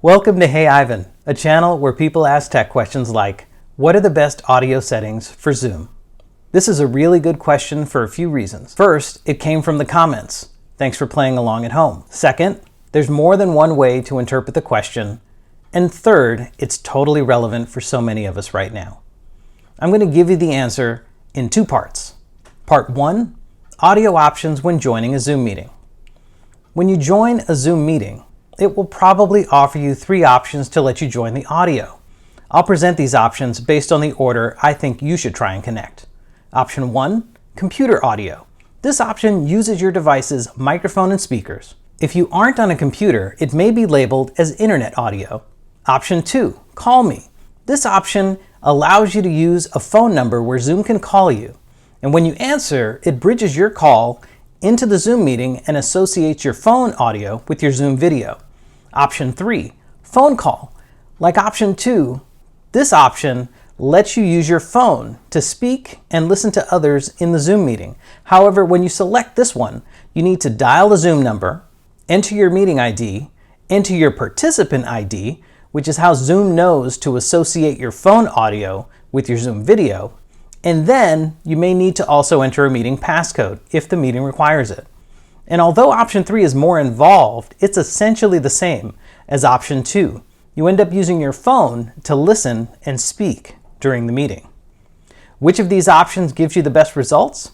Welcome to Hey Ivan, a channel where people ask tech questions like, what are the best audio settings for Zoom? This is a really good question for a few reasons. First, it came from the comments. Thanks for playing along at home. Second, there's more than one way to interpret the question. And third, it's totally relevant for so many of us right now. I'm going to give you the answer in two parts. Part 1, audio options when joining a Zoom meeting. When you join a Zoom meeting, it will probably offer you 3 options to let you join the audio. I'll present these options based on the order I think you should try and connect. Option 1, computer audio. This option uses your device's microphone and speakers. If you aren't on a computer, it may be labeled as internet audio. Option 2, call me. This option allows you to use a phone number where Zoom can call you. And when you answer, it bridges your call into the Zoom meeting and associates your phone audio with your Zoom video. Option 3, phone call. Like option 2, this option lets you use your phone to speak and listen to others in the Zoom meeting. However, when you select this one, you need to dial the Zoom number, enter your meeting ID, enter your participant ID, which is how Zoom knows to associate your phone audio with your Zoom video, and then you may need to also enter a meeting passcode if the meeting requires it. And although option 3 is more involved, it's essentially the same as option 2. You end up using your phone to listen and speak during the meeting. Which of these options gives you the best results?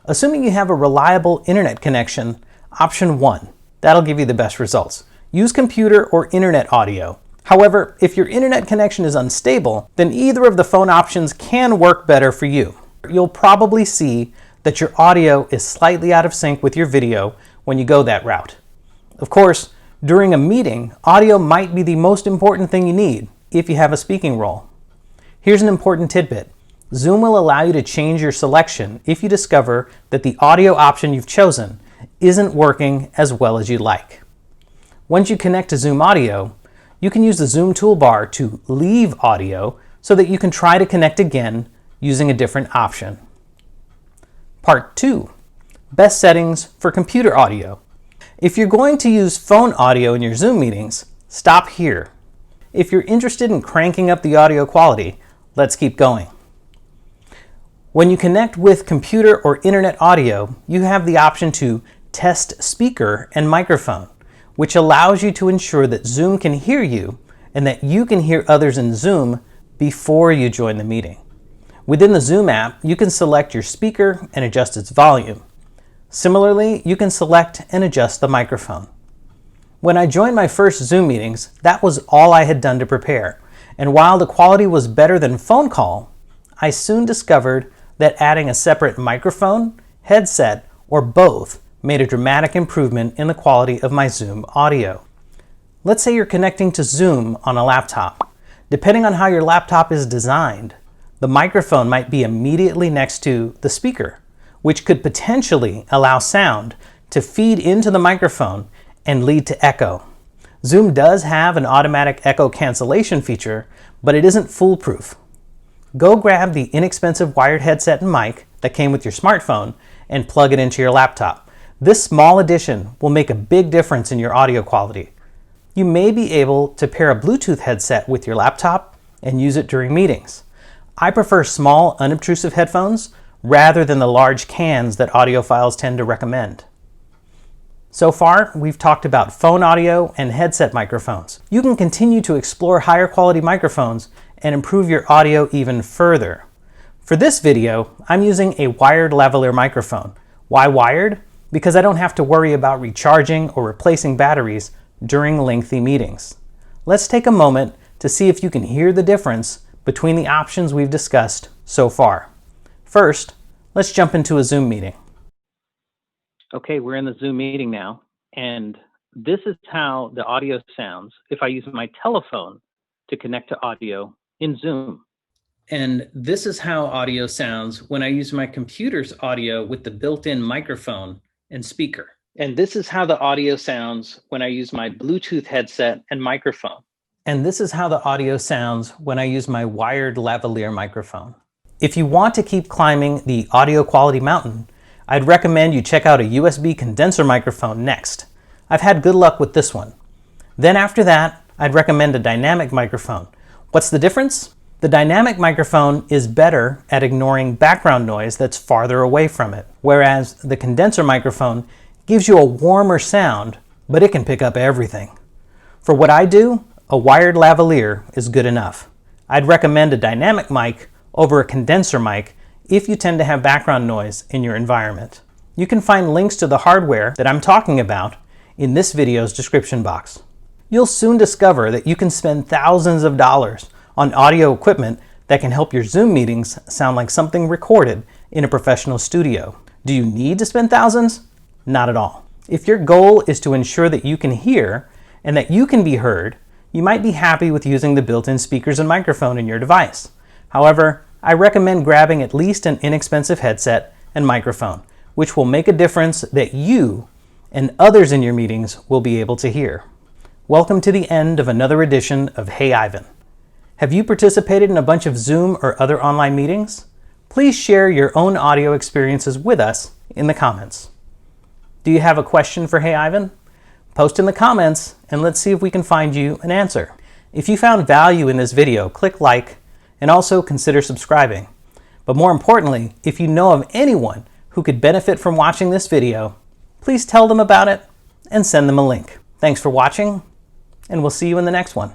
Assuming you have a reliable internet connection, option 1. That'll give you the best results. Use computer or internet audio. However, if your internet connection is unstable, then either of the phone options can work better for you. You'll probably see that your audio is slightly out of sync with your video when you go that route. Of course, during a meeting, audio might be the most important thing you need if you have a speaking role. Here's an important tidbit. Zoom will allow you to change your selection if you discover that the audio option you've chosen isn't working as well as you'd like. Once you connect to Zoom Audio, you can use the Zoom toolbar to leave audio so that you can try to connect again using a different option. Part 2, best settings for computer audio. If you're going to use phone audio in your Zoom meetings, stop here. If you're interested in cranking up the audio quality, let's keep going. When you connect with computer or internet audio, you have the option to test speaker and microphone, which allows you to ensure that Zoom can hear you and that you can hear others in Zoom before you join the meeting. Within the Zoom app, you can select your speaker and adjust its volume. Similarly, you can select and adjust the microphone. When I joined my first Zoom meetings, that was all I had done to prepare. And while the quality was better than phone call, I soon discovered that adding a separate microphone, headset, or both made a dramatic improvement in the quality of my Zoom audio. Let's say you're connecting to Zoom on a laptop. Depending on how your laptop is designed, the microphone might be immediately next to the speaker, which could potentially allow sound to feed into the microphone and lead to echo. Zoom does have an automatic echo cancellation feature, but it isn't foolproof. Go grab the inexpensive wired headset and mic that came with your smartphone and plug it into your laptop. This small addition will make a big difference in your audio quality. You may be able to pair a Bluetooth headset with your laptop and use it during meetings. I prefer small, unobtrusive headphones rather than the large cans that audiophiles tend to recommend. So far, we've talked about phone audio and headset microphones. You can continue to explore higher quality microphones and improve your audio even further. For this video, I'm using a wired lavalier microphone. Why wired? Because I don't have to worry about recharging or replacing batteries during lengthy meetings. Let's take a moment to see if you can hear the difference between the options we've discussed so far. First, let's jump into a Zoom meeting. Okay, we're in the Zoom meeting now, and this is how the audio sounds if I use my telephone to connect to audio in Zoom. And this is how audio sounds when I use my computer's audio with the built-in microphone and speaker. And this is how the audio sounds when I use my Bluetooth headset and microphone. And this is how the audio sounds when I use my wired lavalier microphone. If you want to keep climbing the audio quality mountain, I'd recommend you check out a USB condenser microphone next. I've had good luck with this one. Then after that, I'd recommend a dynamic microphone. What's the difference? The dynamic microphone is better at ignoring background noise that's farther away from it, whereas the condenser microphone gives you a warmer sound, but it can pick up everything. For what I do, a wired lavalier is good enough. I'd recommend a dynamic mic over a condenser mic if you tend to have background noise in your environment. You can find links to the hardware that I'm talking about in this video's description box. You'll soon discover that you can spend thousands of dollars on audio equipment that can help your Zoom meetings sound like something recorded in a professional studio. Do you need to spend thousands? Not at all. If your goal is to ensure that you can hear and that you can be heard, you might be happy with using the built-in speakers and microphone in your device. However, I recommend grabbing at least an inexpensive headset and microphone, which will make a difference that you and others in your meetings will be able to hear. Welcome to the end of another edition of Hey Ivan. Have you participated in a bunch of Zoom or other online meetings? Please share your own audio experiences with us in the comments. Do you have a question for Hey Ivan? Post in the comments and let's see if we can find you an answer. If you found value in this video, click like and also consider subscribing. But more importantly, if you know of anyone who could benefit from watching this video, please tell them about it and send them a link. Thanks for watching, and we'll see you in the next one.